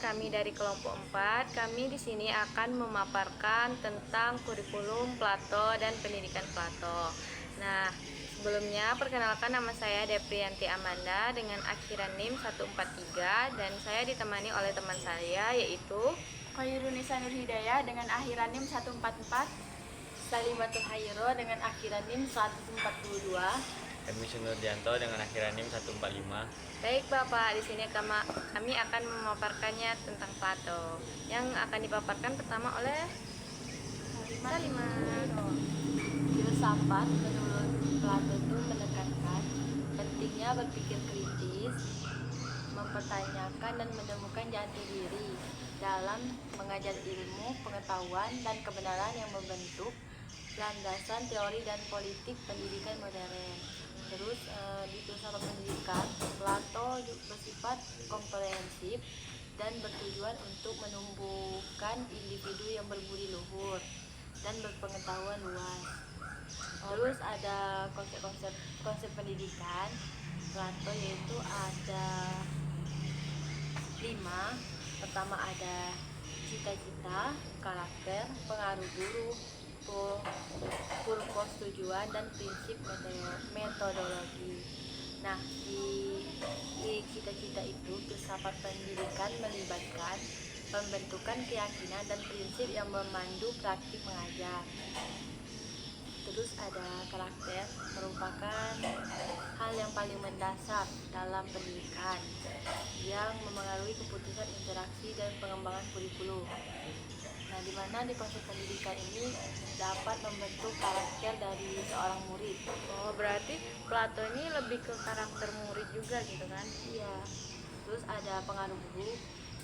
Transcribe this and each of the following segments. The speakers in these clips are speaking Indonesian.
kami dari kelompok 4. Kami di sini akan memaparkan tentang kurikulum Plato dan pendidikan Plato. Nah, sebelumnya perkenalkan, nama saya Deprianti Amanda dengan akhiran NIM 143 dan saya ditemani oleh teman saya yaitu Khairunisa Nur Hidayah dengan akhiran NIM 144, Salimatul Hayro dengan akhiran NIM 142. Edmison Nurdianto dengan akhiran NIM 145. Baik Bapak, di sini kami akan memaparkannya tentang Plato. Yang akan dipaparkan pertama oleh Salimah. Filsafat menurut Plato itu menekankan pentingnya berpikir kritis, mempertanyakan dan menemukan jati diri dalam mengajar ilmu, pengetahuan, dan kebenaran yang membentuk landasan teori dan politik pendidikan modern. Terus di filsafat pendidikan, Plato bersifat komprehensif dan bertujuan untuk menumbuhkan individu yang berbudi luhur dan berpengetahuan luas. Terus ada konsep pendidikan Plato, yaitu ada 5. Pertama ada cita-cita, karakter, pengaruh guru, purpose tujuan, dan prinsip metodologi. Nah, di cita-cita itu filsafat pendidikan melibatkan pembentukan keyakinan dan prinsip yang memandu praktik mengajar. Terus ada karakter, merupakan hal yang paling mendasar dalam pendidikan yang memengaruhi keputusan interaksi dan pengembangan kurikulum. Nah, di mana di konsep pendidikan ini dapat membentuk karakter dari seorang murid. Oh, berarti Plato ini lebih ke karakter murid juga gitu kan? Iya. Terus ada pengaruh guru.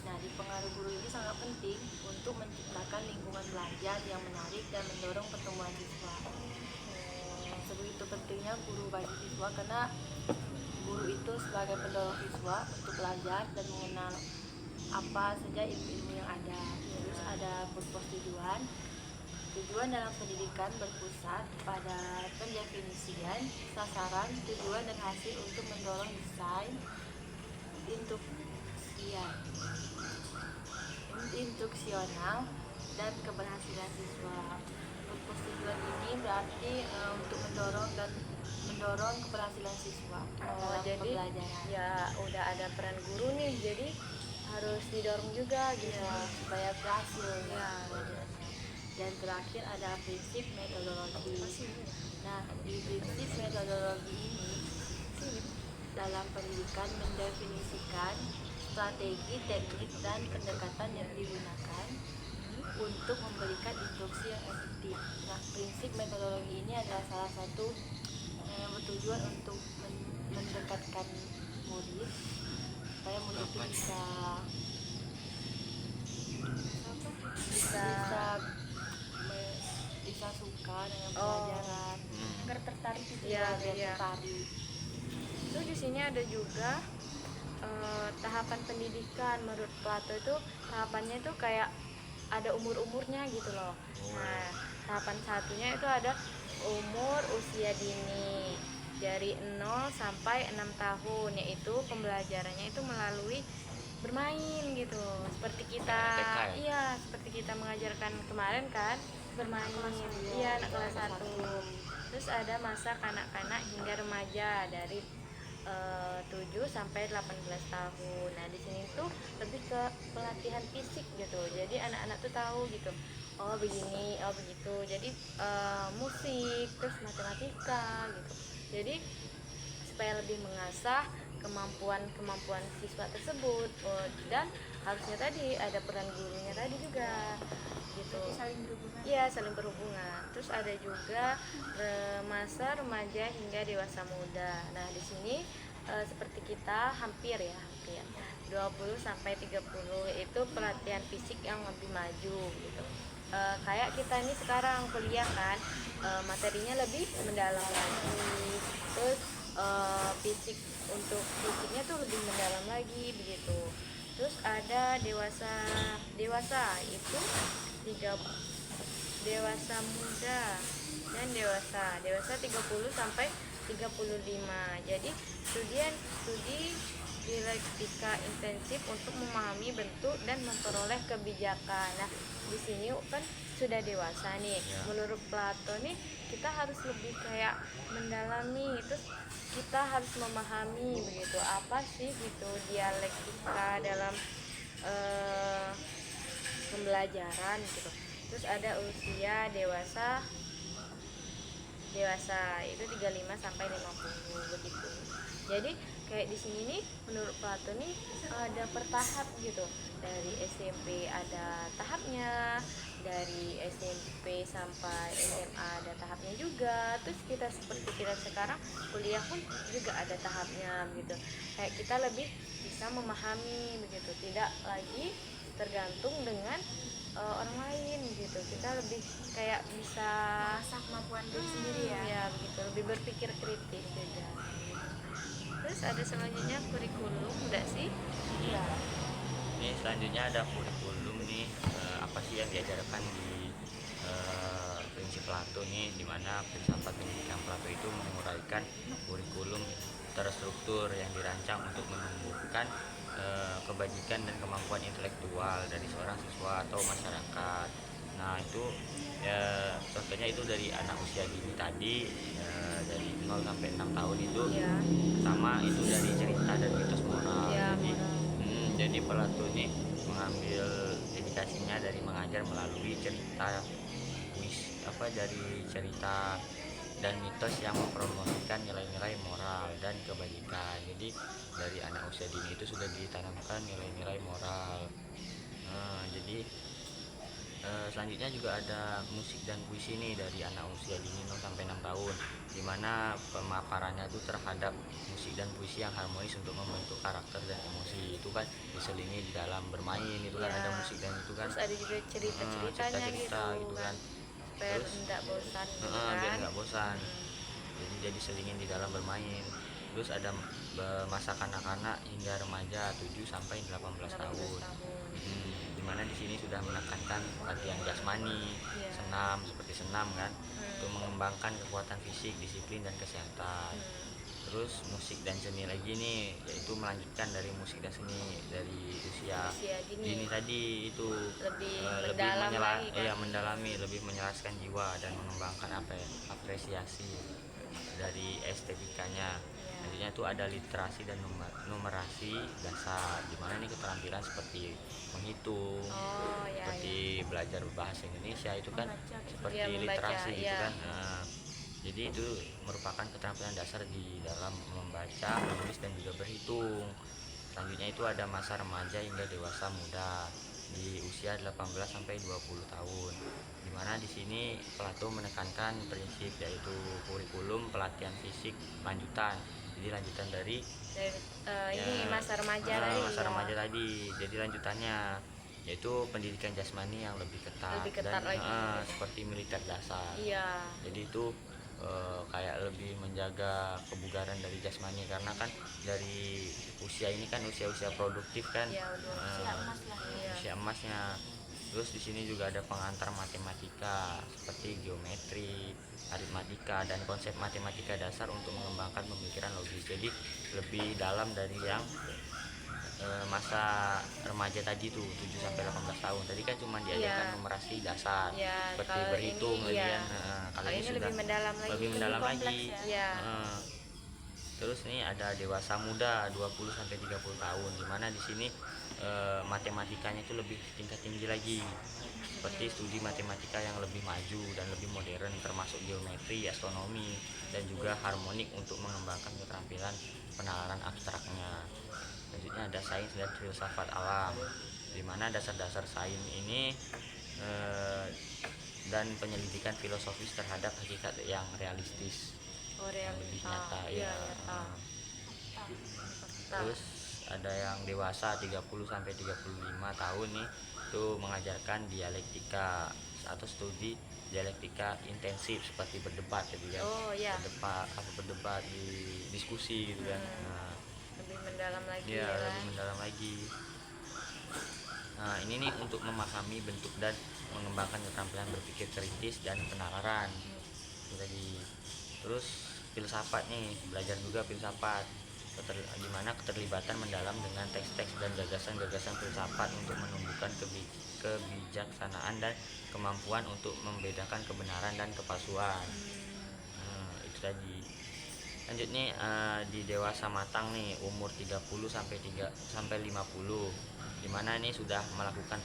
Nah, di pengaruh guru ini sangat penting untuk menciptakan lingkungan belajar yang menarik dan mendorong pertumbuhan siswa. Sebegitu pentingnya guru bagi siswa, karena guru itu sebagai pendorong siswa untuk belajar dan mengenal apa saja ilmu-ilmu yang ada. Terus ada purpose tujuan. Tujuan dalam pendidikan berpusat pada pendefinisian, sasaran, tujuan, dan hasil untuk mendorong desain instruksional dan keberhasilan siswa. Purpose tujuan ini berarti untuk mendorong keberhasilan siswa dalam Jadi pembelajaran. ya udah ada peran guru nih, jadi harus didorong juga gitu. Ya, supaya berhasil Ya. pelajarannya. Dan terakhir ada prinsip metodologi. Nah, di prinsip metodologi ini dalam pendidikan mendefinisikan strategi, teknik, dan pendekatan yang digunakan untuk memberikan instruksi yang efektif. Nah, prinsip metodologi ini adalah salah satu yang bertujuan untuk mendekatkan murid supaya murid itu bisa suka dengan pelajaran, agar tertarik gitu. Iya, biar iya. tertarik. Terus di sini ada juga tahapan pendidikan. Menurut Plato itu tahapannya itu kayak ada umur-umurnya gitu loh. Nah, tahapan satunya itu ada umur usia dini dari 0 sampai 6 tahun, yaitu pembelajarannya itu melalui bermain gitu. Seperti kita, TK ya? iya, seperti kita mengajarkan kemarin kan, bermain. Iya, anak kelas 1. Terus ada masa kanak-kanak hingga remaja dari 7 sampai 18 tahun. Nah, di sini tuh lebih ke pelatihan fisik gitu. Jadi anak-anak tuh tahu gitu. Oh, begini, oh begitu. Jadi musik, terus matematika gitu. Jadi supaya lebih mengasah kemampuan siswa tersebut. Dan harusnya tadi ada peran gurunya tadi juga gitu. Saling berhubungan. Iya, saling berhubungan. Terus ada juga masa remaja hingga dewasa muda. Nah, di sini seperti kita hampir 20 sampai 30, yaitu pelatihan fisik yang lebih maju gitu. Kayak kita ini sekarang kuliah kan, materinya lebih mendalam lagi. Terus untuk fisiknya tuh lebih mendalam lagi begitu. Terus ada dewasa itu dewasa muda dan dewasa 30 sampai 35. Jadi studi dialektika intensif untuk memahami bentuk dan memperoleh kebijakan. Nah, di sini kan sudah dewasa nih. Ya. Menurut Plato nih, kita harus lebih kayak mendalami, terus kita harus memahami begitu apa sih gitu dialektika dalam pembelajaran gitu. Terus ada usia dewasa itu 35 sampai 50 begitu. Jadi kayak di sini nih menurut Plato nih ada per tahap gitu. Dari SMP ada tahapnya, dari SMP sampai SMA ada tahapnya juga. Terus kita sekarang kuliah pun juga ada tahapnya begitu. Kayak kita lebih bisa memahami begitu, tidak lagi tergantung dengan orang lain gitu. Kita lebih kayak bisa Mengasah kemampuan diri sendiri ya. ya begitu, lebih berpikir kritis juga. Terus ada selanjutnya kurikulum, enggak sih? Iya. Ini selanjutnya ada kurikulum nih, apa sih yang diajarkan di prinsip Plato nih, dimana filsafat pendidikan Plato itu menguraikan kurikulum terstruktur yang dirancang untuk menumbuhkan kebajikan dan kemampuan intelektual dari seorang siswa atau masyarakat. Nah itu contohnya itu dari anak usia dini tadi, dari 0 sampai 6 tahun itu. Ya. Pertama itu dari cerita dan mitos moral. Ya, Jadi moral. jadi Plato ini mengambil dedikasinya dari mengajar melalui cerita dari cerita dan mitos yang mempromosikan nilai-nilai moral dan kebajikan. Jadi dari anak usia dini itu sudah ditanamkan nilai-nilai moral. Jadi selanjutnya juga ada musik dan puisi nih dari anak usia dini 0 sampai 6 tahun, dimana pemaparannya itu terhadap musik dan puisi yang harmonis untuk membentuk karakter dan emosi. Itu kan diselingi di dalam bermain, itu kan Ya. ada musik dan itu kan Terus ada juga cerita-ceritanya cerita-cerita gitu kan. supaya Terus tidak bosan gitu biar kan. nggak bosan. Jadi selingin di dalam bermain. Terus ada masa kanak-kanak hingga remaja 7 sampai 18 tahun. Dimana di sini sudah menekankan latihan jasmani, Iya. senam seperti senam kan, untuk mengembangkan kekuatan fisik, disiplin dan kesehatan. Terus musik dan seni lagi nih, yaitu melanjutkan dari musik dan seni dari usia Usia dini dini tadi itu lebih mendalam lagi kan. mendalami, lebih menyelaraskan jiwa dan mengembangkan apresiasi dari estetikanya. Nantinya itu ada literasi dan numerasi dasar, di mana nih keterampilan seperti menghitung, Oh ya, seperti belajar bahasa Indonesia itu kan Membaca gitu. seperti Iya, membaca, literasi gitu iya. kan. Jadi itu merupakan keterampilan dasar di dalam membaca, menulis dan juga berhitung. Selanjutnya itu ada masa remaja hingga dewasa muda di usia 18 sampai 20 tahun. Dimana di sini Plato menekankan prinsip yaitu kurikulum pelatihan fisik lanjutan. Jadi lanjutan dari ini masa remaja tadi. masa ya. remaja tadi. Jadi lanjutannya yaitu pendidikan jasmani yang lebih ketat, Lebih ketat dan lagi. seperti militer dasar. Iya. Jadi itu kayak lebih menjaga kebugaran dari jasmani, karena kan dari usia ini kan usia-usia produktif kan. Iya, udah Usia emas lah. Iya. Usia emasnya. Terus di sini juga ada pengantar matematika seperti geometri, aritmatika dan konsep matematika dasar untuk mengembangkan pemikiran logis. Jadi lebih dalam dari yang masa remaja tadi tuh 7 sampai 18 tahun. Tadi kan cuma diajarkan Iya. numerasi dasar Iya, seperti kalau berhitung ini, tadi iya. kan. Kalau Kalau ini ini sudah lebih mendalam lagi. lebih mendalam kompleks lagi. ya. Iya. Terus nih ada dewasa muda 20 sampai 30 tahun, di mana di sini matematikanya itu lebih tingkat tinggi lagi. Seperti studi matematika yang lebih maju dan lebih modern, termasuk geometri, astronomi dan juga harmonik untuk mengembangkan keterampilan penalaran abstraknya. Selanjutnya ada sains dan filsafat alam, di mana dasar-dasar sains ini dan penyelidikan filosofis terhadap hakikat yang realistis, Oh, yang lebih realita. nyata Iya, ya. nyata. Terus ada yang dewasa 30 sampai 35 tahun nih, itu mengajarkan dialektika atau studi dialektika intensif seperti berdebat gitu kan. Oh, iya. Berdebat di diskusi gitu kan. Nah, Lebih mendalam lagi ya, ya. lebih mendalam lagi. Nah, ini nih untuk memahami bentuk dan mengembangkan keterampilan berpikir kritis dan penalaran. Itu tadi. Terus filsafat nih, belajar juga filsafat. di mana keterlibatan mendalam dengan teks-teks dan gagasan-gagasan filsafat untuk menumbuhkan kebijaksanaan dan kemampuan untuk membedakan kebenaran dan kepalsuan. Itu tadi. Lanjut nih, di dewasa matang nih, umur 30 sampai 50, di mana ini sudah melakukan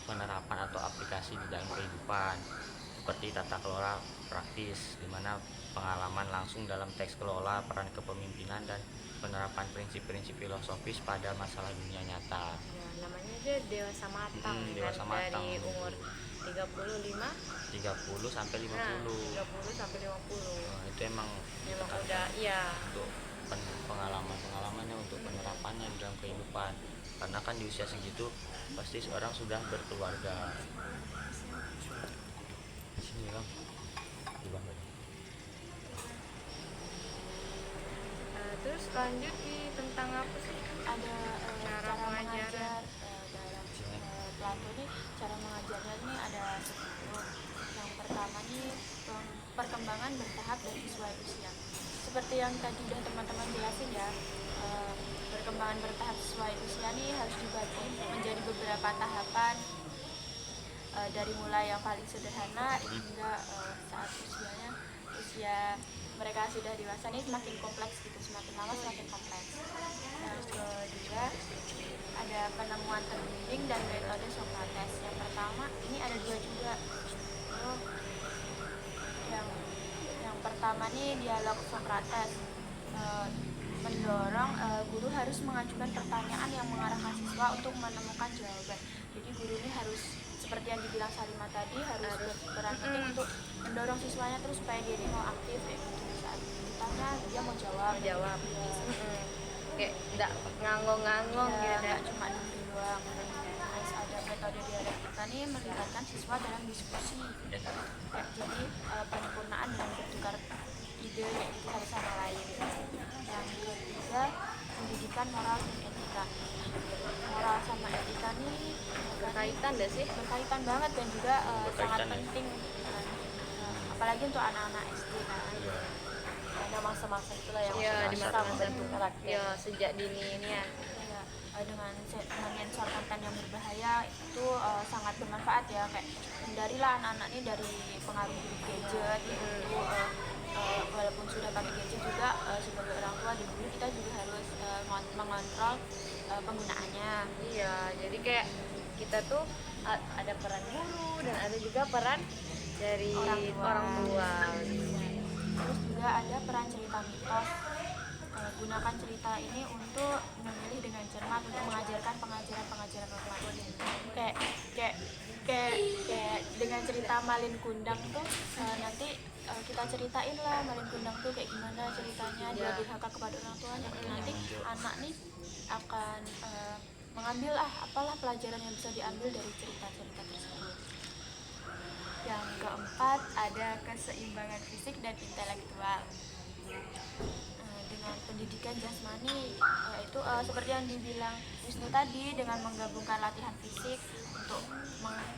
penerapan atau aplikasi di dalam kehidupan seperti tata kelola praktis, di mana pengalaman langsung dalam teks kelola, peran kepemimpinan dan penerapan prinsip-prinsip filosofis pada masalah dunia nyata. Ya, namanya aja dewasa matang. Dewasa matang. Dari umur 35 sampai 50. Nah, 30 sampai 50. Itu emang udah iya. untuk pengalamannya, untuk penerapannya di dalam kehidupan, karena kan di usia segitu pasti seorang sudah berkeluarga. Sini Bang, di bawah. Terus lanjut tentang apa sih? Ada Cara cara pengajaran. mengajar dalam Plato nih. Cara mengajarnya ini ada 10. Yang pertama nih, perkembangan bertahap dan sesuai usia. Seperti yang tadi udah teman-teman jelasin ya, perkembangan bertahap sesuai usia nih harus dibagi menjadi beberapa tahapan, dari mulai yang paling sederhana hingga saat usia mereka sudah dewasa nih semakin kompleks gitu, semakin lama semakin kompleks. Yang kedua ada penemuan terbimbing dan metode Sokrates. Yang pertama ini ada 2 juga. Yang pertama nih dialog Sokrates, mendorong guru harus mengajukan pertanyaan yang mengarahkan siswa untuk menemukan jawaban. Jadi guru ini harus seperti yang dibilang Salima tadi, harus berperan penting untuk mendorong siswanya terus supaya dia ini mau aktif kayak gitu. Saat ditanya dia mau jawab. Ya. Kayak enggak ngangong-ngangong Ya, gitu. nggak cuma dengerin doang. Terus ada metode dialektika nih melibatkan siswa dalam diskusi. Kayak jadi penyempurnaan dan bertukar ide kayak gitu harus sama lain. Yang ketiga pendidikan moral dan etika. Moral sama etika nih Berkaitan deh sih. berkaitan banget dan juga sangat Berkaitan ya. penting, apalagi untuk anak-anak SD kan. Ada masa-masa itulah yang Ya, di bisa masa-masa membentuk karakter. ya sejak dini ini ya. Ya, dengan mensensor konten yang berbahaya itu sangat bermanfaat ya, kayak hindarilah anak-anak ini dari pengaruh gadget gitu. Walaupun sudah pakai gadget juga sebagai orang tua dan guru kita juga harus mengontrol penggunaannya. Iya, jadi kayak kita tuh ada peran guru dan ada juga peran dari orang tua. Terus juga ada peran cerita mitos. Gunakan cerita ini untuk memilih dengan cermat untuk mengajarkan pengajaran normatif. Kayak dengan cerita Malin Kundang tuh nanti kita ceritain lah Malin Kundang tuh kayak gimana ceritanya, dia durhaka kepada orang tuanya. Nanti anak nih akan mengambil apalah pelajaran yang bisa diambil dari cerita-cerita tersebut. Yang keempat ada keseimbangan fisik dan intelektual. Dengan pendidikan jasmani, itu seperti yang dibilang Wisnu tadi, dengan menggabungkan latihan fisik untuk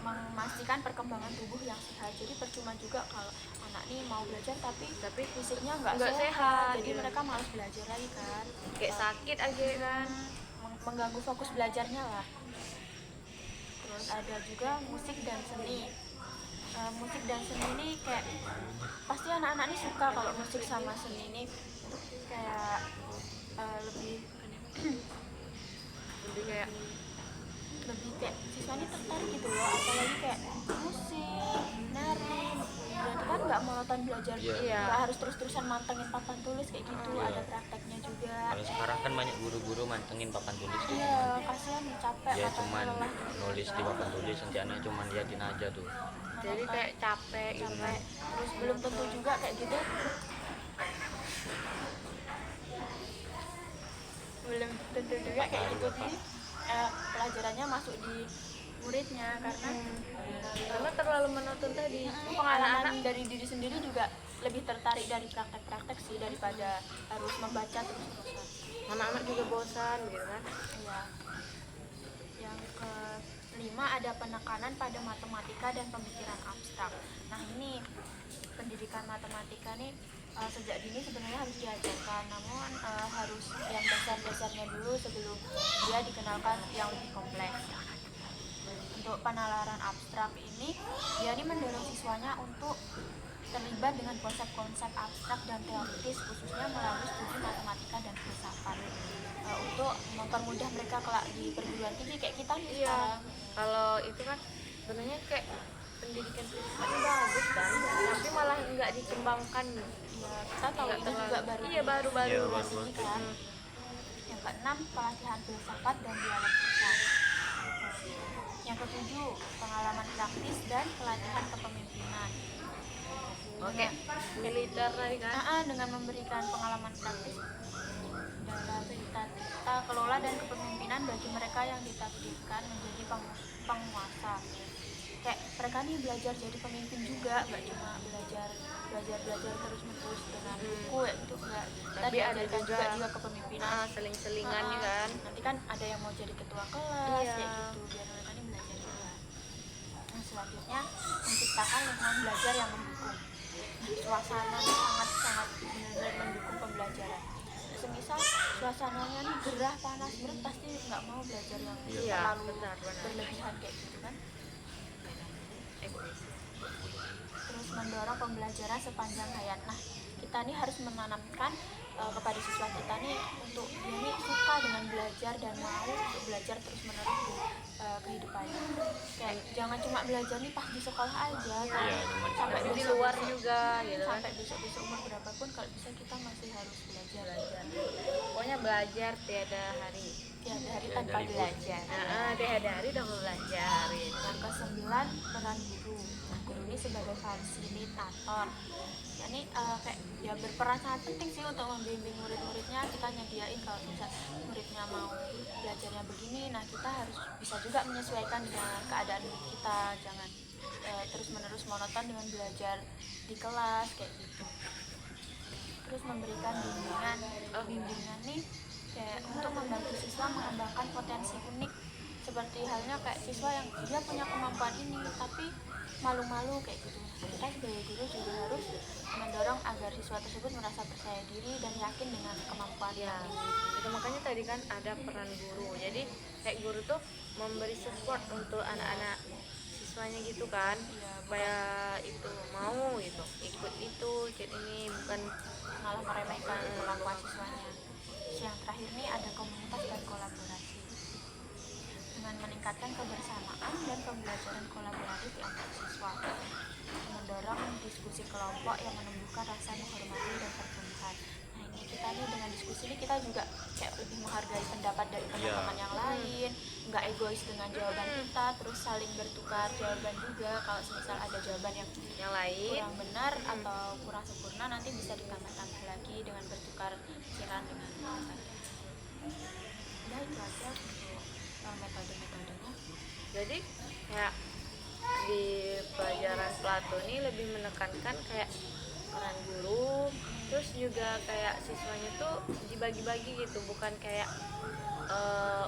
memastikan perkembangan tubuh yang sehat. Jadi percuma juga kalau anak nih mau belajar tapi fisiknya nggak sehat, jadi gitu. mereka malas belajar lagi kan, Kayak sakit aja kan. mengganggu fokus belajarnya lah. Terus ada juga musik dan seni. Musik dan seni ini kayak pasti anak-anak ini suka kalau musik sama seni ini kayak lebih kayak siswa ini tertarik gitu loh, apalagi kayak musik, nari, berarti kan nggak monoton belajar, nggak harus terus-terusan mantengin papan tulis kayak gitu, ada prakteknya juga. Kalau sekarang kan banyak guru-guru mantengin papan tulis gitu. Iya, kasihan capek, Dia matanya cuman lelah. nulis di papan tulis, nanti anaknya cuman liatin aja tuh. Jadi kayak capek gitu kan. Terus belum tentu juga kayak gitu, belum tentu juga kayak gitu sih pelajarannya masuk di muridnya, Karena terlalu monoton tadi. pengalaman dari diri sendiri juga lebih tertarik dari praktek-praktek sih daripada harus membaca terus-terusan. Anak-anak juga bosan gitu kan. Iya. Yang kelima ada penekanan pada matematika dan pemikiran abstrak. Nah ini pendidikan matematika nih sejak dini sebenarnya harus diajarkan, namun harus yang dasar-dasarnya dulu sebelum dia dikenalkan yang lebih kompleks. Untuk penalaran abstrak ini, dia ini mendorong siswanya untuk terlibat dengan konsep-konsep abstrak dan teoritis, khususnya melalui studi matematika dan filsafat, untuk mempermudah mereka kelak di perguruan tinggi kayak kita nih Iya, sekarang. kalau itu kan sebenarnya kayak pendidikan filsafat ini bagus kan, tapi malah nggak dikembangkan. Ya, kita tahu Nggak ini terlalu- juga baru iya, baru-baru. Iya, di sini kan. Yang keenam, pelatihan filsafat dan dialektika. Yang ketujuh, pengalaman praktis dan pelatihan kepemimpinan. Oke, militer tadi kan. Dengan memberikan pengalaman praktis dalam tata kelola dan kepemimpinan bagi mereka yang ditakdirkan menjadi penguasa. Kayak mereka nih belajar jadi pemimpin juga, nggak cuma belajar terus menerus dengan buku ya gitu, enggak. Kita Tapi ada diajarkan juga- juga kepemimpinan. Seling-selingan nih kan. Nanti kan ada yang mau jadi ketua kelas Iya. kayak gitu, biar mereka ini belajar juga. Nah, selanjutnya menciptakan lingkungan belajar yang mendukung. Nah, suasana nih sangat benar-benar mendukung pembelajaran. Semisal suasananya nih gerah, panas, berat, pasti nggak mau belajar yang Iya, terlalu benar. berlebihan kayak gitu kan. Terus mendorong pembelajaran sepanjang hayat. Nah, kita nih harus menanamkan kepada siswa kita nih untuk dia nih suka dengan belajar dan mau untuk belajar terus menerus di kehidupannya. Kayak jangan cuma belajar nih pas di sekolah aja, tapi cuma sampai Tapi di besok- luar juga gitu kan. sampai besok umur berapapun kalau bisa kita masih harus belajar. Pokoknya belajar tiada hari. Tiada hari Tiada tanpa libur. belajar. Tiada hari udah belajar gitu. Yang ke-9, peran guru. Nah, guru ini sebagai fasilitator. Ya, ini kayak ya berperan sangat penting sih untuk membimbing murid-muridnya. Kita nyediain kalau misalnya muridnya mau belajarnya begini, nah kita harus bisa juga menyesuaikan dengan keadaan murid kita. Jangan terus-menerus monoton dengan belajar di kelas kayak gitu. Terus memberikan bimbingan nih kayak untuk membantu siswa mengembangkan potensi unik, seperti halnya kayak siswa yang dia punya kemampuan ini tapi malu-malu kayak gitu. Kita sebagai guru juga harus mendorong agar siswa tersebut merasa percaya diri dan yakin dengan kemampuan Ya, yang itu makanya tadi kan ada peran guru. Jadi kayak guru tuh memberi support untuk anak-anak siswanya gitu kan, supaya itu mau gitu, ikut ini, bukan malah meremehkan kemampuan siswanya. Yang terakhir nih ada komunitas dan kolaborasi. Dengan meningkatkan kebersamaan dan pembelajaran kolaboratif antar siswa, mendorong diskusi kelompok yang menumbuhkan rasa menghormati dan pertumbuhan. Nah, ini kita nih dengan diskusi ini kita juga kayak lebih menghargai pendapat dari teman-teman yang lain, nggak egois dengan jawaban kita, terus saling bertukar jawaban juga. Kalau misal ada jawaban yang yang lain. kurang benar atau kurang sempurna, nanti bisa ditambah-tambah lagi dengan bertukar pikiran dengan teman. Ya itu aja untuk metode-metodenya. Jadi kayak di pelajaran Plato ini lebih menekankan kayak peran guru, terus juga kayak siswanya tuh dibagi-bagi gitu, bukan kayak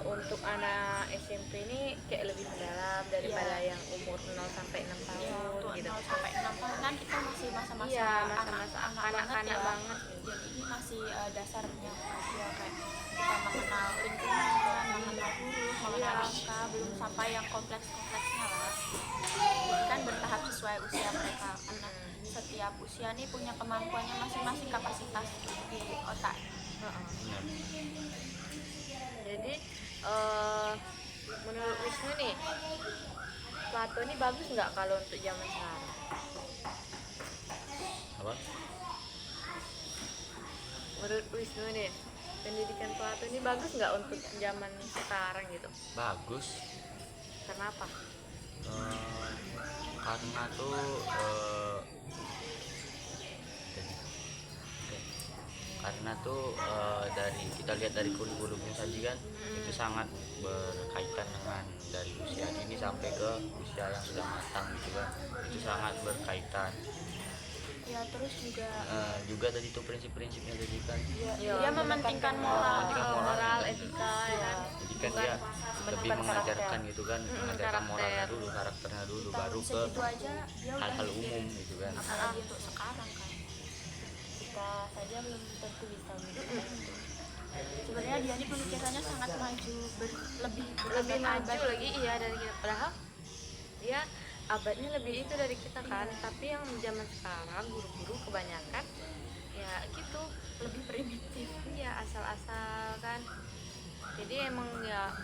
untuk anak SMP ini kayak lebih mendalam daripada yang umur 0 sampai 6 tahun Ya, untuk gitu. 0 sampai 6 tahun kan kita masih masa-masa Iya, masa-masa anak-anak anak-anak ya. banget. Jadi ini masih dasarnya ya, kayak kita mengenal lingkungan, mengenal huruf, mengenal angka, belum sampai yang kompleks-kompleksnya lah. Jadi kan bertahap sesuai usia mereka, karena setiap usia nih punya kemampuannya masing-masing, kapasitas di otak. Benar. Jadi menurut Wisnu nih, Plato ini bagus nggak kalau untuk zaman sekarang? Apa? Menurut Wisnu nih, pendidikan Plato ini bagus nggak untuk zaman sekarang gitu? Bagus. Kenapa? Karena tuh dari kita lihat dari kurikulumnya tadi kan, itu sangat berkaitan dengan dari usia dini sampai ke usia yang sudah matang gitu kan, itu sangat berkaitan. Ya terus Juga tadi tuh prinsip-prinsipnya tadi kan, dia mementingkan moral, moral, etika ya kan? jadi kan dia lebih mengajarkan gitu kan, mengajarkan moralnya dulu, karakternya dulu, baru ke segitu aja dia udah hal-hal umum gitu kan. apalagi untuk sekarang kan. kita saja belum tentu bisa memikirkan itu. Sebenarnya dia ini pemikirannya sangat maju, lebih lebih maju berabad-abad. lagi iya dari kita, padahal dia abadnya lebih itu dari kita kan. Tapi yang zaman sekarang guru-guru kebanyakan ya gitu, Lebih primitif. ya asal-asal kan. Jadi emang ya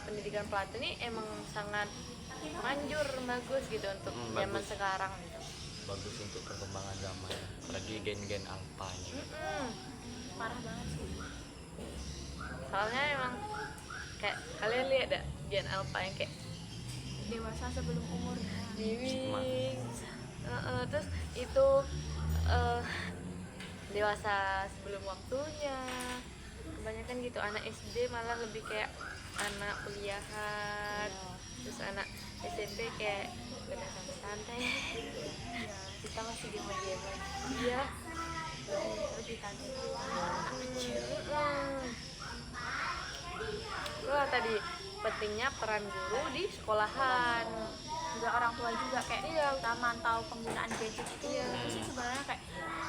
pendidikan Plato ini emang sangat manjur, bagus gitu untuk zaman Bagus. sekarang gitu. Bagus untuk perkembangan zaman, apalagi gen-gen alpanya. Mm-mm. Parah banget sih. Soalnya emang kayak kalian lihat dah Gen Alpha yang kayak Dewasa sebelum umurnya. Biwing. Terus itu eh, dewasa sebelum waktunya. Kebanyakan gitu, anak SD malah lebih kayak anak kuliahan. Terus anak SMP kayak udah santai-santai. Ya, Kita masih game-game. Iya. lebih kaget. Wah, tadi pentingnya peran guru di sekolahan. Juga orang tua juga kayak Iya. kita mantau penggunaan gadget itu. Iya. Itu sih sebenarnya kayak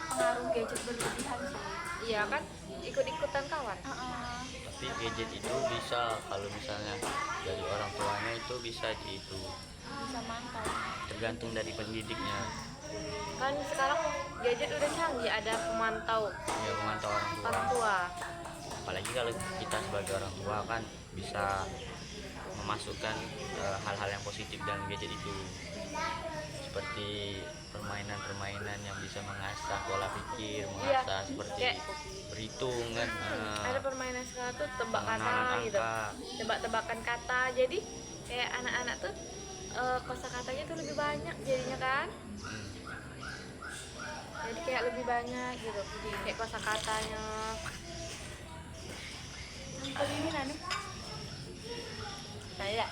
pengaruh gadget berlebihan sih. Iya kan, ikut-ikutan kawan. Tapi gadget itu bisa, kalau misalnya dari orang tuanya itu bisa itu, Bisa mantau. tergantung dari pendidiknya. Kan sekarang gadget udah canggih, ada pemantau Ya, memantau orang tua. orang tua. Apalagi kalau kita sebagai orang tua kan bisa memasukkan hal-hal yang positif dalam gadget itu, seperti permainan-permainan yang bisa mengasah pola pikir, mengasah seperti kayak berhitung kan, ada permainan sekarang tuh tebak pengenalan kata gitu, angka. tebak-tebakan kata. Jadi kayak anak-anak tuh kosakatanya tuh lebih banyak jadinya kan. Hmm. Jadi kayak lebih banyak gitu, kayak kosakatanya. Ini nih. Nah ya,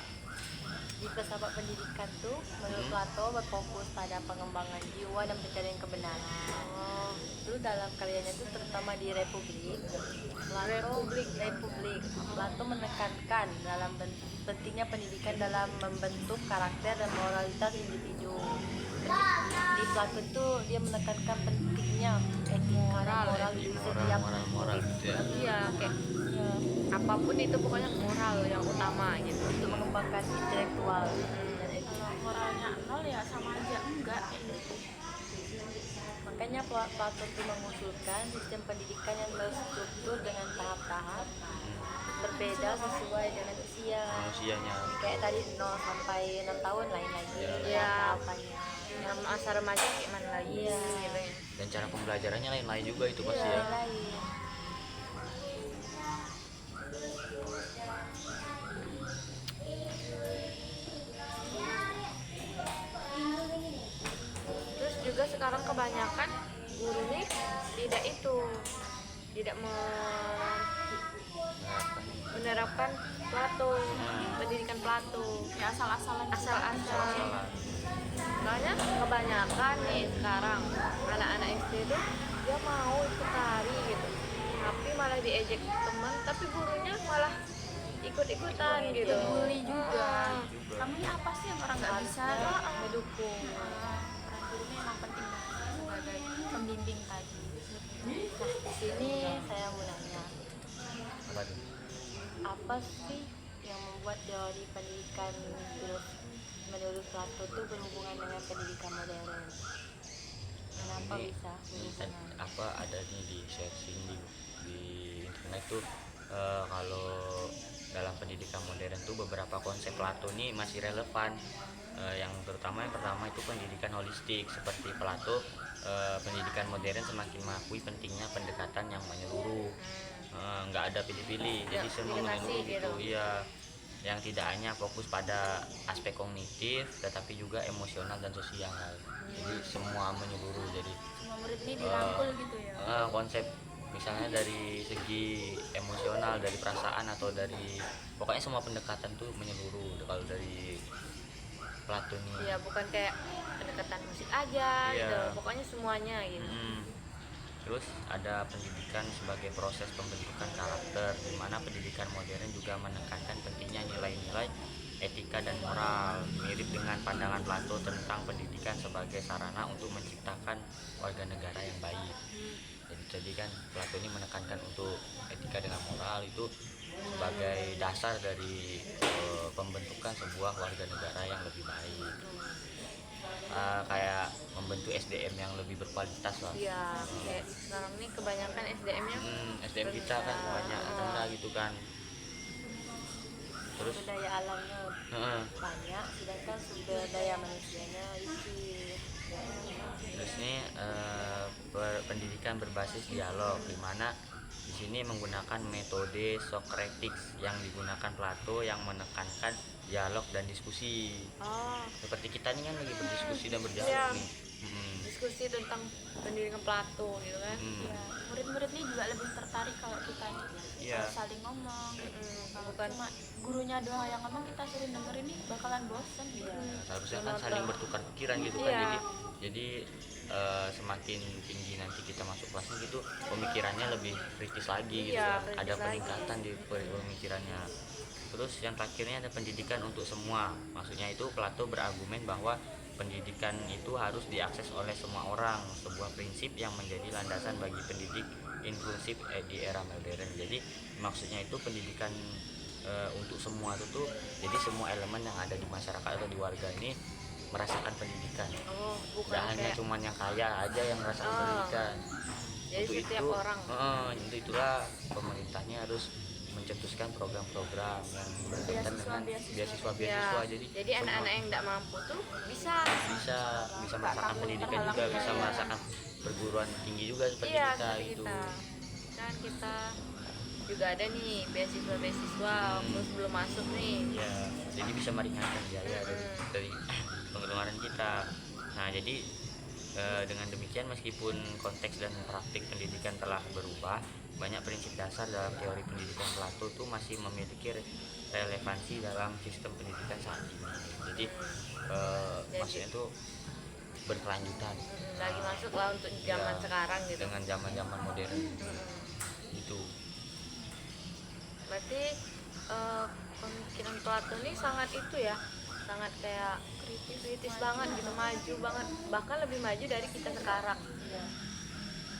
di filsafat pendidikan tuh menurut Plato berfokus pada pengembangan jiwa dan pencarian kebenaran. Itu dalam karyanya itu terutama di Republik. Plato menekankan dalam pentingnya pendidikan dalam membentuk karakter dan moralitas individu. Di Plato itu dia menekankan pentingnya etika dan moral di setiap moral gitu ya. Iya, kayak apapun itu pokoknya moral yang utama gitu. untuk mengembangkan intelektual dan etika. Kalau moralnya nol ya sama aja enggak kayak gitu. Makanya Plato itu mengusulkan sistem pendidikan yang terstruktur dengan tahap-tahap berbeda sesuai dengan usia. Manusianya. Kayak tadi 0 sampai 6 tahun lain lagi Iya. tahapannya. Yang masa remaja kayak mana lagi Iya. gitu ya. Dan cara pembelajarannya lain-lain juga itu pasti Iya, ya. lain. Terus juga sekarang kebanyakan guru nih tidak menerapkan Plato, pendidikan Plato, Ya asal-asalan juga. asal-asal. Makanya kebanyakan nih sekarang anak-anak SD tuh dia mau ikut tari gitu, tapi malah diejek teman, tapi gurunya malah ikut-ikutan gitu. Bully juga. Kamu ini apa sih yang orang nggak bisa? Mendukung. Peran guru ini emang penting banget sebagai pembimbing tadi. Di sini saya mau nanya, Apa tuh? apa sih yang membuat teori pendidikan menurut Plato itu berhubungan dengan pendidikan modern? Kenapa Ini bisa berhubungan? apa ada nih di searching di internet tuh, kalau dalam pendidikan modern tuh beberapa konsep Plato nih masih relevan. Yang terutama yang pertama itu pendidikan holistik seperti Plato. Pendidikan modern semakin mengakui pentingnya pendekatan yang menyeluruh, nggak ada pilih-pilih, jadi Nggak semua pilih-kasih menyeluruh gitu. gitu. Iya, yang tidak hanya fokus pada aspek kognitif tetapi juga emosional dan sosial, jadi semua menyeluruh. Jadi Semua murid ini dirangkul gitu ya. konsep misalnya dari segi emosional, dari perasaan, atau dari pokoknya semua pendekatan tuh menyeluruh kalau dari Plato nih. Iya, bukan kayak pendekatan musik aja Iya. gitu, pokoknya semuanya gitu. Terus ada pendidikan sebagai proses pembentukan karakter, di mana pendidikan modern juga menekankan pentingnya nilai-nilai etika dan moral, mirip dengan pandangan Plato tentang pendidikan sebagai sarana untuk menciptakan warga negara yang baik. Jadi kan Plato ini menekankan untuk etika dengan moral itu sebagai dasar dari pembentukan sebuah warga negara yang lebih baik. Kayak membentuk SDM yang lebih berkualitas lah. Iya, kayak sekarang ini kebanyakan SDM-nya SDM kita kan banyak rendah gitu kan. Terus sumber daya alamnya banyak, sedangkan sumber daya manusianya sedikit. terus ini pendidikan berbasis dialog, di mana di sini menggunakan metode Socrates yang digunakan Plato yang menekankan dialog dan diskusi. oh Seperti kita ini kan lagi berdiskusi dan berdialog Iya. nih. diskusi tentang pendidikan Plato gitu kan. Ya, murid-murid ini juga lebih tertarik kalau kita ini Iya. saling ngomong. Kalau Bukan cuma gurunya doang yang ngomong, kita suruh dengerin nih bakalan bosen gitu. Seharusnya kan saling bertukar pikiran gitu kan. Iya. Jadi semakin tinggi nanti kita masuk kelasnya gitu, pemikirannya lebih kritis lagi gitu Iya, kan. kritis Ada lagi. peningkatan di pemikirannya. Terus yang terakhirnya ada pendidikan untuk semua. Maksudnya itu Plato berargumen bahwa pendidikan itu harus diakses oleh semua orang, sebuah prinsip yang menjadi landasan bagi pendidik inklusif di era modern. Jadi maksudnya itu pendidikan untuk semua itu tuh, jadi semua elemen yang ada di masyarakat atau di warga ini merasakan pendidikan. bukan Tidak hanya kayak cuman yang kaya aja yang merasakan pendidikan. jadi Untuk setiap itu, orang. untuk itulah pemerintahnya harus mencetuskan program-program yang berkaitan dengan beasiswa-beasiswa. Ya, Jadi jadi semua anak-anak yang tidak mampu tuh bisa bisa merasakan pendidikan juga, bisa merasakan perguruan tinggi juga seperti iya kita seperti gitu. kita kan kita juga ada nih beasiswa terus belum masuk nih. Ya, jadi bisa meringankan biaya dari pengeluaran kita. Nah, jadi dengan demikian meskipun konteks dan praktik pendidikan telah berubah, banyak prinsip dasar dalam teori pendidikan Plato itu masih memiliki relevansi dalam sistem pendidikan saat ini. Jadi maksudnya itu berkelanjutan. Lagi masuk lah untuk zaman Ya, sekarang gitu. dengan zaman-zaman modern itu. Berarti pemikiran Plato ini sangat itu ya, sangat kayak kritis banget gitu, maju banget, bahkan lebih maju dari kita sekarang.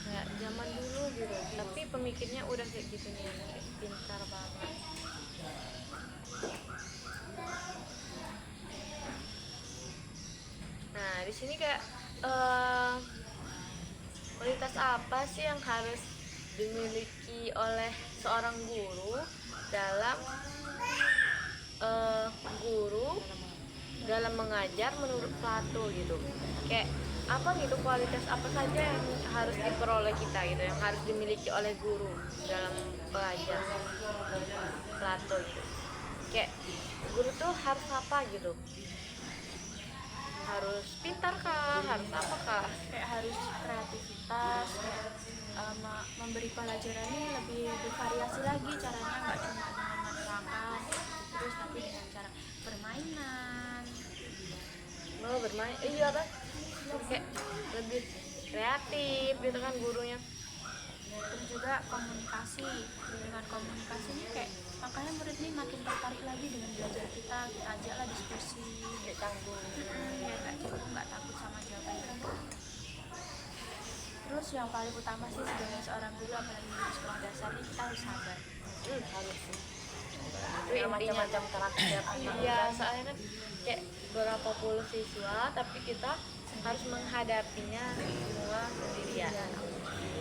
Kayak zaman dulu gitu, tapi pemikirnya udah kayak gitu nih, kayak pintar banget. Nah di sini kayak kualitas apa sih yang harus dimiliki oleh seorang guru dalam dalam mengajar menurut Plato gitu, kayak apa gitu, kualitas apa saja yang harus diperoleh kita gitu, yang harus dimiliki oleh guru dalam belajar Plato gitu, kayak guru tuh harus apa gitu, harus pintar kah, harus apa kah? Kayak harus kreativitas, kayak, memberi pelajaran ini lebih bervariasi lagi caranya, nggak cuma dengan menerangkan terus, tapi dengan cara permainan. Mau bermain, iya kan, kayak lebih kreatif gitu kan gurunya. Terus juga komunikasi, dengan komunikasi ini kayak makanya murid ini makin tertarik lagi dengan belajar kita ajaklah diskusi, Tidak tanggung. biar nggak canggung, nggak takut sama jawaban mereka. Terus yang paling utama sih sebagai seorang guru, apalagi di sekolah dasar ini, kita harus sabar. Harus sih. Itu intinya. Macam-macam karakter. Iya, soalnya kan kayak berapa puluh siswa, tapi kita harus menghadapinya semua sendirian.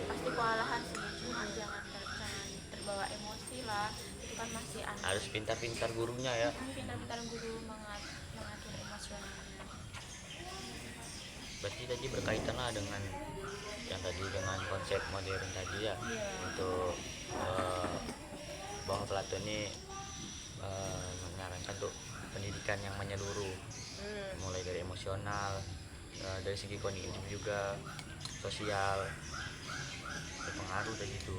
Pasti kewalahan sih, cuma jangan terbawa emosi lah, itu kan masih anak. Harus pintar-pintar gurunya ya. Pintar-pintar guru mengatur emosionalnya. Berarti tadi berkaitan lah dengan yang tadi, dengan konsep modern tadi ya. Untuk bahwa Plato ini menyarankan tuh pendidikan yang menyeluruh, mulai dari emosional, dari segi kognitif juga, sosial, berpengaruh dari itu.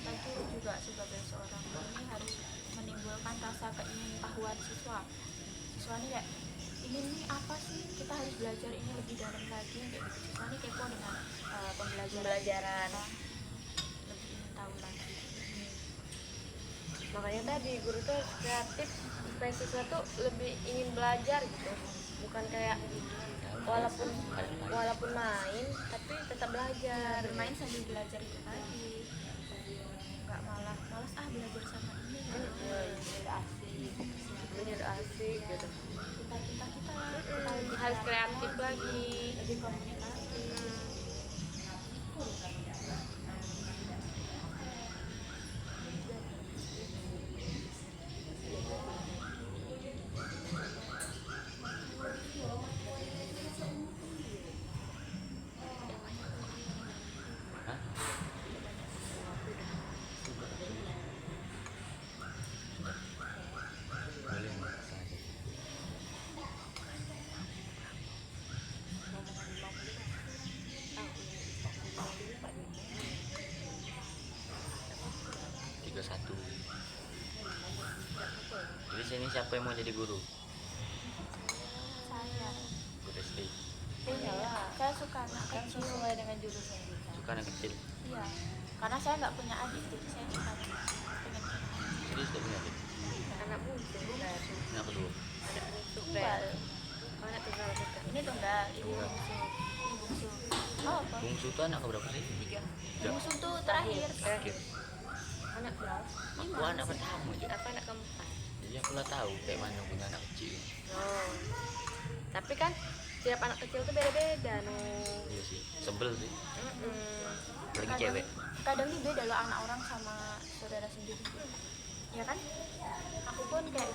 Lagi juga sebagai seorang guru ini harus menimbulkan rasa keingintahuan siswa. Siswa ini kayak ingin nih apa sih, kita harus belajar ini lebih dalam lagi, kayak gitu. Siswa ini kepo dengan pembelajaran Pembelajaran. kita, lebih ingin tahu lagi. Makanya tadi guru tuh harus kreatif supaya siswa tuh lebih ingin belajar gitu, bukan kayak walaupun main tapi tetap belajar. Bermain sambil belajar itu tadi, nggak malah malas belajar sama ini. Jadi udah asik gitu. Kita Harus kreatif lagi. lebih komunikatif. Hah? Boleh Mas, aja. Tiga satu. Jadi sini siapa yang mau jadi guru? Saya Guru SD. saya suka anak Kan kecil. sesuai dengan jurusan kita. Suka anak kecil. Iya, karena saya nggak punya adik, jadi saya suka pengen punya adik. Serius gak punya adik? Anak bungsu kan. Anak kedua. Anak bungsu Tunggal. kan. Oh, anak tunggal juga. Ini tunggal, ini Tunggal. bungsu. Ini bungsu. Oh apa? Bungsu tuh anak keberapa sih? Tiga. Bungsu tuh terakhir. Terakhir. Anak berapa? Aku anak pertama aja. Apa anak keempat? Jadi aku lah tahu kayak mana punya anak kecil. Oh. Tapi kan tiap anak kecil tuh beda-beda Iya sih, sebel sih. Lagi Kadang- cewek. Kadang nih beda loh anak orang sama saudara sendiri. Ya kan? Aku pun kayak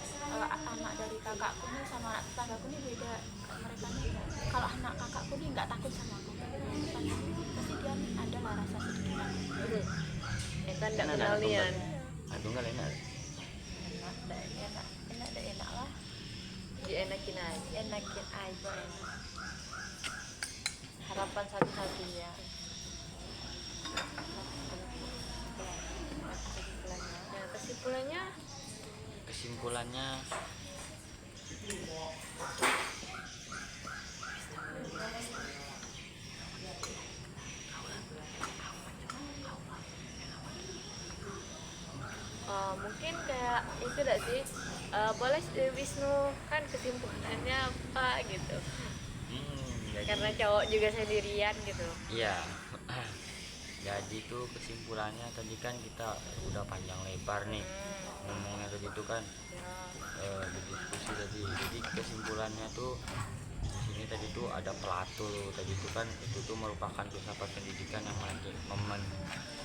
anak dari kakakku nih sama anak tetanggaku nih beda. Mereka nih kalau anak kakakku nih nggak takut sama aku. Pasti dia nih ada lah rasa sedikit takut. Ya kan Kan enggak anak kenal nian. Anak tunggal enak. Enak lah. Dienakin aja. Enakin aja. Harapan satu-satunya. Nah, kesimpulannya Kesimpulannya mungkin kayak itu gak sih, boleh Wisnu kan kesimpulannya apa gitu, jadi, karena cowok juga sendirian gitu. iya. Jadi tuh kesimpulannya tadi kan kita udah panjang lebar nih ngomongnya tadi tuh kan berdiskusi tadi. Jadi kesimpulannya tuh di sini tadi tuh ada Plato tadi tuh kan, itu tuh merupakan filsafat pendidikan yang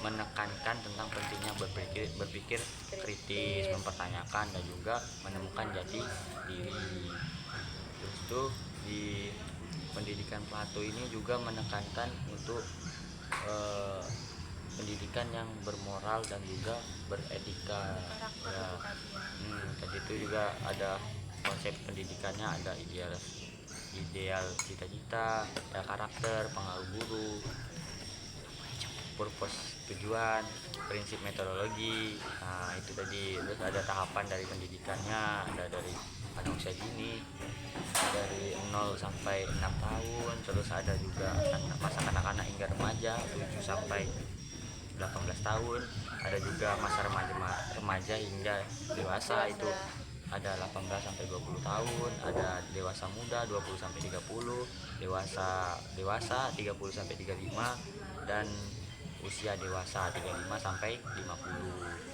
menekankan tentang pentingnya berpikir kritis, mempertanyakan dan juga menemukan jati diri. Terus tuh di pendidikan Plato ini juga menekankan untuk pendidikan yang bermoral dan juga beretika. Karakter Ya, itu tadi. tadi itu juga ada konsep pendidikannya, ada ideal cita-cita, ada karakter, pengaruh guru, purpose tujuan, prinsip metodologi. Nah itu tadi. Terus ada tahapan dari pendidikannya, ada dari anak usia dini dari 0 sampai 6 tahun, terus ada juga masa kanak-kanak hingga remaja 7 sampai 18 tahun, ada juga masa remaja hingga dewasa, itu ada 18 sampai 20 tahun, ada dewasa muda 20 sampai 30, dewasa 30 sampai 35, dan usia dewasa 35 sampai 50.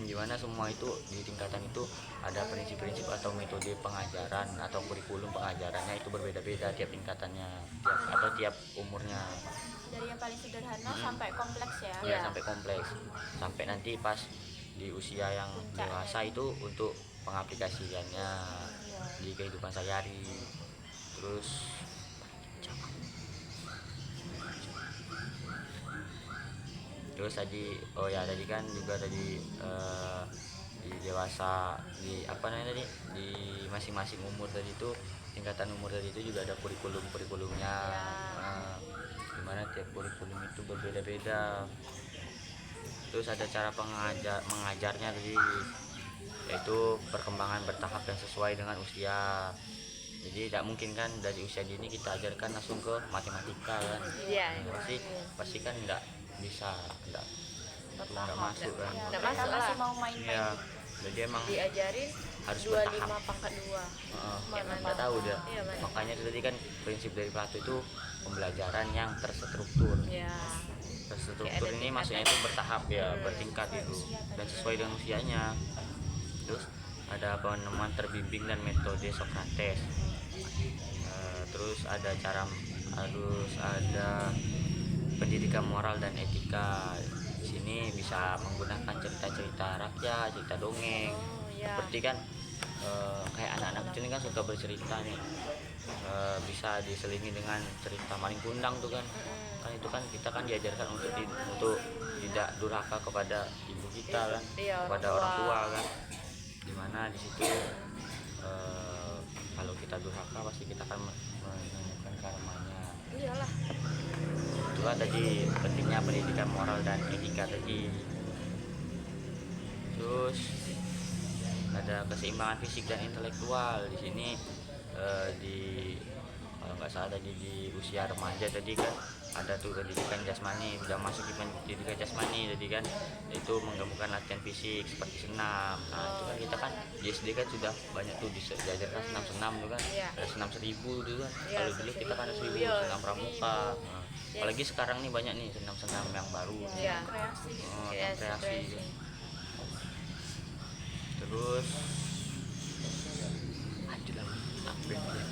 Gimana semua itu di tingkatan itu ada prinsip-prinsip atau metode pengajaran atau kurikulum pengajarannya itu berbeda-beda tiap tingkatannya, tiap umurnya. Dari yang paling sederhana sampai kompleks ya. Ya, sampai kompleks, sampai nanti pas di usia yang dewasa itu untuk pengaplikasiannya di kehidupan sehari-hari. Terus tadi kan juga tadi di dewasa, di apa namanya tadi, di masing-masing umur tadi itu, tingkatan umur tadi itu juga ada kurikulumnya. Dimana tiap kurikulum itu berbeda-beda. Terus ada cara mengajarnya tadi, yaitu perkembangan bertahap dan sesuai dengan usia. Jadi tidak mungkin kan dari usia dini kita ajarkan langsung ke matematika kan. Iya. Pasti kan nggak bisa, nggak masuk kan. Ya, Nggak mereka masuk masih lah. mau main-main Iya, gitu. jadi emang Diajarin harus 25 bertahap. pangkat 2. Kayak mana nggak tahu dia. Iya, mana. Makanya itu tadi kan prinsip dari Plato itu pembelajaran yang terstruktur. Ya. Terstruktur Kayak ada ini tingkatan. maksudnya itu bertahap ya, Hmm. bertingkat itu dan sesuai dengan usianya. Terus ada penemuan terbimbing dan metode Sokrates. Terus ada pendidikan moral dan etika. Di sini bisa menggunakan cerita-cerita rakyat, cerita dongeng. Oh, ya. Seperti kan kayak anak-anak kecil ini kan suka bercerita nih. Bisa diselingi dengan cerita maling kundang tuh kan. Kan itu kan kita kan diajarkan untuk tidak durhaka kepada ibu kita kan, Iya, kepada orang tua kan. Dimana di situ kalau kita durhaka pasti kita akan menemukan karmanya. Iyalah. Itulah tadi pentingnya pendidikan moral dan etika tadi. Terus ada keseimbangan fisik dan intelektual di sini. Kalau nggak salah tadi di usia remaja tadi kan ada tuh pendidikan jasmani, udah masuk di pendidikan jasmani tadi kan, itu menggabungkan latihan fisik seperti senam. Nah itu kan kita kan di SD kan sudah banyak tuh diajarkan senam tuh kan. Iya. Ada senam 1000 tuh kan. Iya, Kalau dulu kita kan ada 1000 Iya, senam pramuka. Nah, Iya. apalagi sekarang nih banyak nih senam-senam yang baru. Iya. Kreasi. Kreasi, Kreasi. kreasi. Terus lanjut lagi apa ya?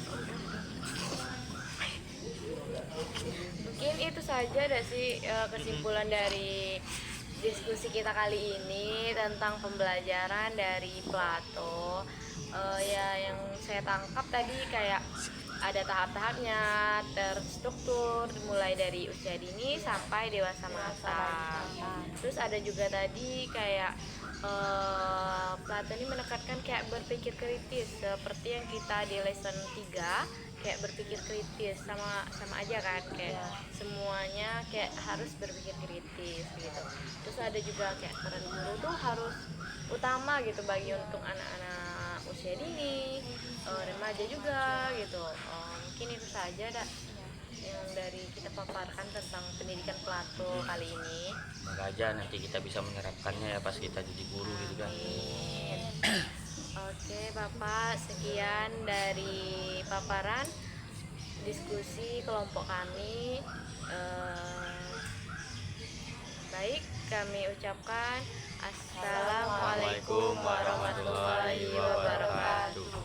Mungkin itu saja dah sih kesimpulan dari diskusi kita kali ini tentang pembelajaran dari Plato. Ya yang saya tangkap tadi kayak ada tahap-tahapnya, terstruktur mulai dari usia dini sampai dewasa matang. Terus ada juga tadi kayak Plato ini menekankan kayak berpikir kritis seperti yang kita di lesson 3 kayak berpikir kritis sama aja kan kayak semuanya kayak harus berpikir kritis gitu. Terus ada juga kayak peran guru tuh harus utama gitu bagi untuk anak-anak usia dini, remaja juga gitu. Mungkin itu saja dah yang dari kita paparkan tentang pendidikan Plato kali ini. Semoga aja nanti kita bisa menerapkannya ya pas kita jadi guru gitu kan. Amin. Oke Bapak, sekian dari paparan diskusi kelompok kami. Baik, kami ucapkan Assalamualaikum warahmatullahi wabarakatuh.